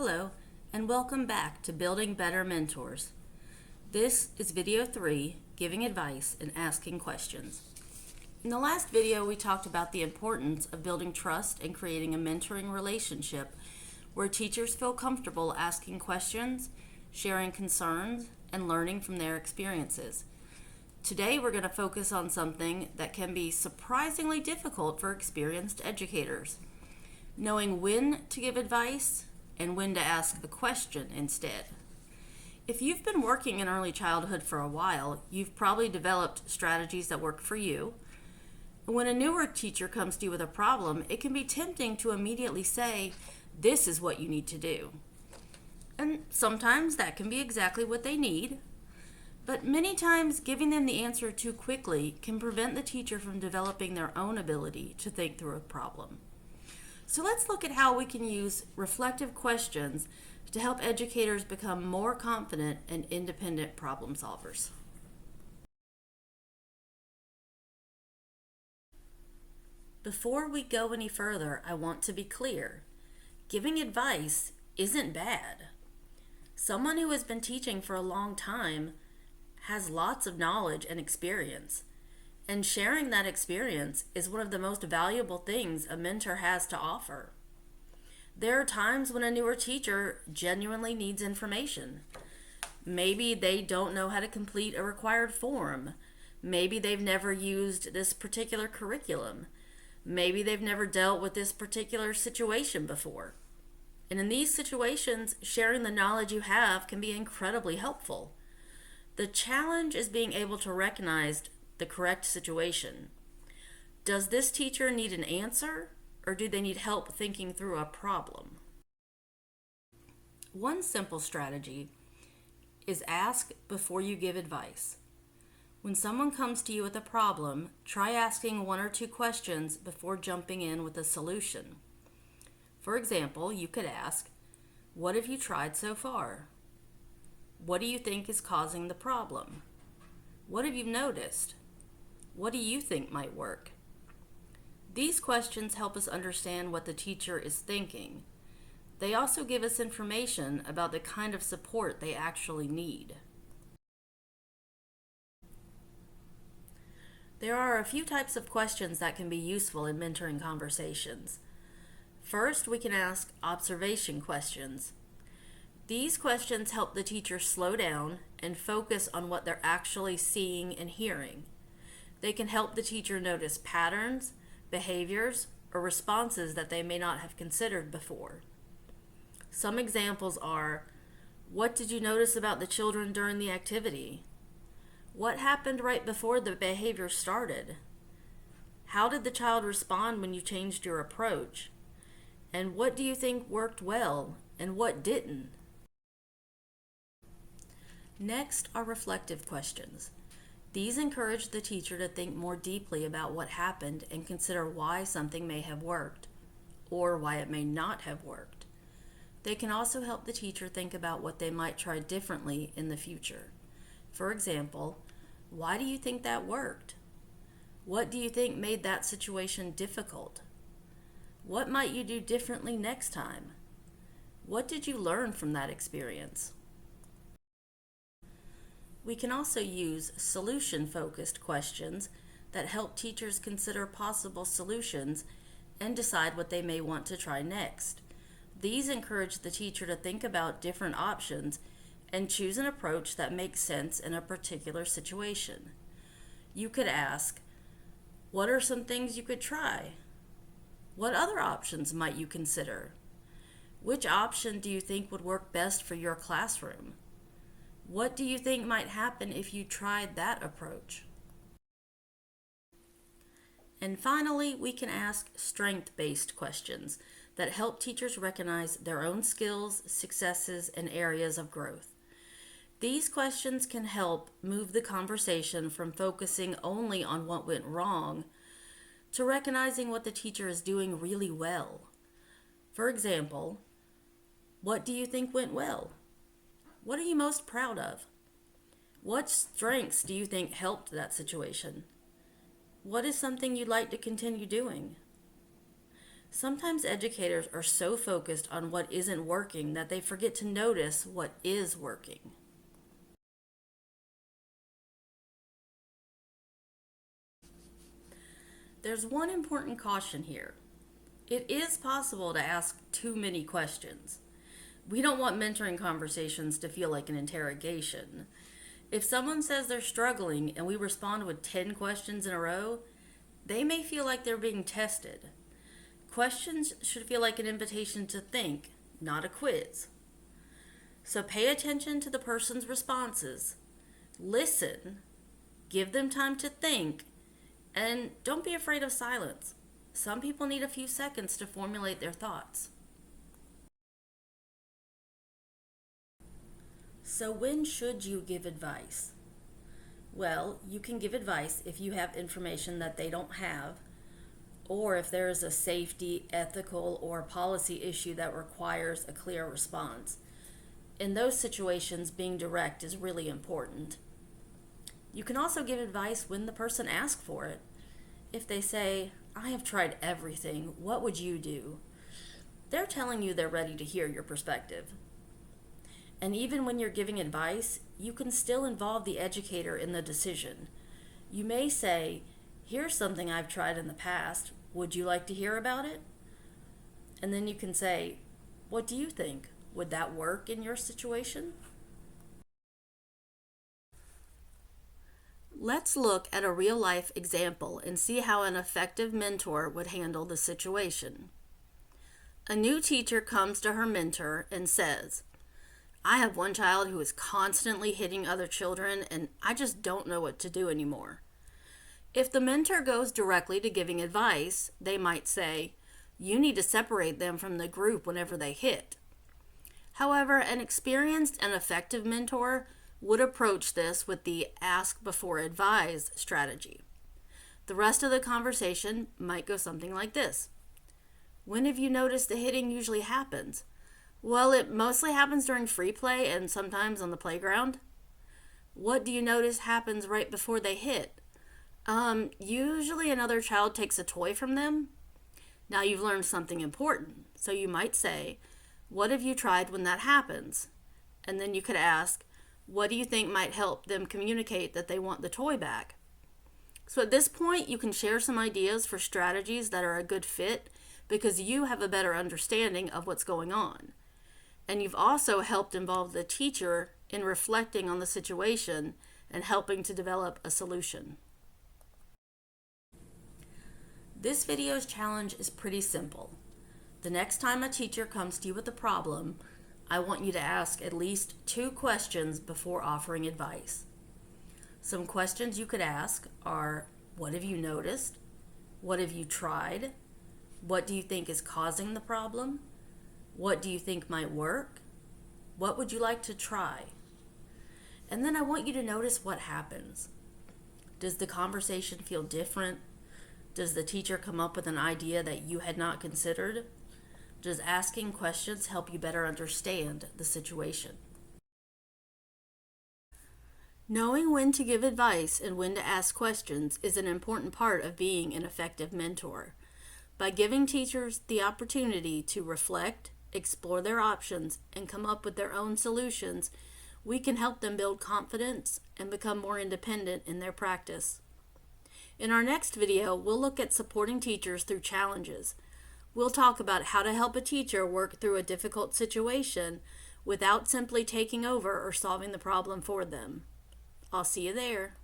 Hello, and welcome back to Building Better Mentors. This is video 3, Giving Advice and Asking Questions. In the last video, we talked about the importance of building trust and creating a mentoring relationship where teachers feel comfortable asking questions, sharing concerns, and learning from their experiences. Today, we're going to focus on something that can be surprisingly difficult for experienced educators: knowing when to give advice and when to ask a question instead. If you've been working in early childhood for a while, you've probably developed strategies that work for you. When a newer teacher comes to you with a problem, it can be tempting to immediately say, "This is what you need to do." And sometimes that can be exactly what they need. But many times, giving them the answer too quickly can prevent the teacher from developing their own ability to think through a problem. So let's look at how we can use reflective questions to help educators become more confident and independent problem solvers. Before we go any further, I want to be clear. Giving advice isn't bad. Someone who has been teaching for a long time has lots of knowledge and experience. And sharing that experience is one of the most valuable things a mentor has to offer. There are times when a newer teacher genuinely needs information. Maybe they don't know how to complete a required form. Maybe they've never used this particular curriculum. Maybe they've never dealt with this particular situation before. And in these situations, sharing the knowledge you have can be incredibly helpful. The challenge is being able to recognize the correct situation. Does this teacher need an answer, or do they need help thinking through a problem? One simple strategy is ask before you give advice. When someone comes to you with a problem, try asking 1 or 2 questions before jumping in with a solution. For example, you could ask, "What have you tried so far? What do you think is causing the problem? What have you noticed? What do you think might work?" These questions help us understand what the teacher is thinking. They also give us information about the kind of support they actually need. There are a few types of questions that can be useful in mentoring conversations. First, we can ask observation questions. These questions help the teacher slow down and focus on what they're actually seeing and hearing. They can help the teacher notice patterns, behaviors, or responses that they may not have considered before. Some examples are, what did you notice about the children during the activity? What happened right before the behavior started? How did the child respond when you changed your approach? And what do you think worked well and what didn't? Next are reflective questions. These encourage the teacher to think more deeply about what happened and consider why something may have worked or why it may not have worked. They can also help the teacher think about what they might try differently in the future. For example, why do you think that worked? What do you think made that situation difficult? What might you do differently next time? What did you learn from that experience? We can also use solution-focused questions that help teachers consider possible solutions and decide what they may want to try next. These encourage the teacher to think about different options and choose an approach that makes sense in a particular situation. You could ask, what are some things you could try? What other options might you consider? Which option do you think would work best for your classroom? What do you think might happen if you tried that approach? And finally, we can ask strength-based questions that help teachers recognize their own skills, successes, and areas of growth. These questions can help move the conversation from focusing only on what went wrong to recognizing what the teacher is doing really well. For example, what do you think went well? What are you most proud of? What strengths do you think helped that situation? What is something you'd like to continue doing? Sometimes educators are so focused on what isn't working that they forget to notice what is working. There's one important caution here. It is possible to ask too many questions. We don't want mentoring conversations to feel like an interrogation. If someone says they're struggling and we respond with 10 questions in a row, they may feel like they're being tested. Questions should feel like an invitation to think, not a quiz. So pay attention to the person's responses, listen, give them time to think, and don't be afraid of silence. Some people need a few seconds to formulate their thoughts. So when should you give advice? Well, you can give advice if you have information that they don't have, or if there is a safety, ethical, or policy issue that requires a clear response. In those situations, being direct is really important. You can also give advice when the person asks for it. If they say, "I have tried everything, what would you do?" They're telling you they're ready to hear your perspective. And even when you're giving advice, you can still involve the educator in the decision. You may say, "Here's something I've tried in the past. Would you like to hear about it?" And then you can say, "What do you think? Would that work in your situation?" Let's look at a real-life example and see how an effective mentor would handle the situation. A new teacher comes to her mentor and says, "I have one child who is constantly hitting other children and I just don't know what to do anymore." If the mentor goes directly to giving advice, they might say, "You need to separate them from the group whenever they hit." However, an experienced and effective mentor would approach this with the ask before advise strategy. The rest of the conversation might go something like this. "When have you noticed the hitting usually happens?" "Well, it mostly happens during free play and sometimes on the playground." "What do you notice happens right before they hit?" Usually another child takes a toy from them." Now you've learned something important. So you might say, "What have you tried when that happens?" And then you could ask, "What do you think might help them communicate that they want the toy back?" So at this point, you can share some ideas for strategies that are a good fit because you have a better understanding of what's going on. And you've also helped involve the teacher in reflecting on the situation and helping to develop a solution. This video's challenge is pretty simple. The next time a teacher comes to you with a problem, I want you to ask at least 2 questions before offering advice. Some questions you could ask are, what have you noticed? What have you tried? What do you think is causing the problem? What do you think might work? What would you like to try? And then I want you to notice what happens. Does the conversation feel different? Does the teacher come up with an idea that you had not considered? Does asking questions help you better understand the situation? Knowing when to give advice and when to ask questions is an important part of being an effective mentor. By giving teachers the opportunity to reflect, explore their options, and come up with their own solutions, we can help them build confidence and become more independent in their practice. In our next video, we'll look at supporting teachers through challenges. We'll talk about how to help a teacher work through a difficult situation without simply taking over or solving the problem for them. I'll see you there.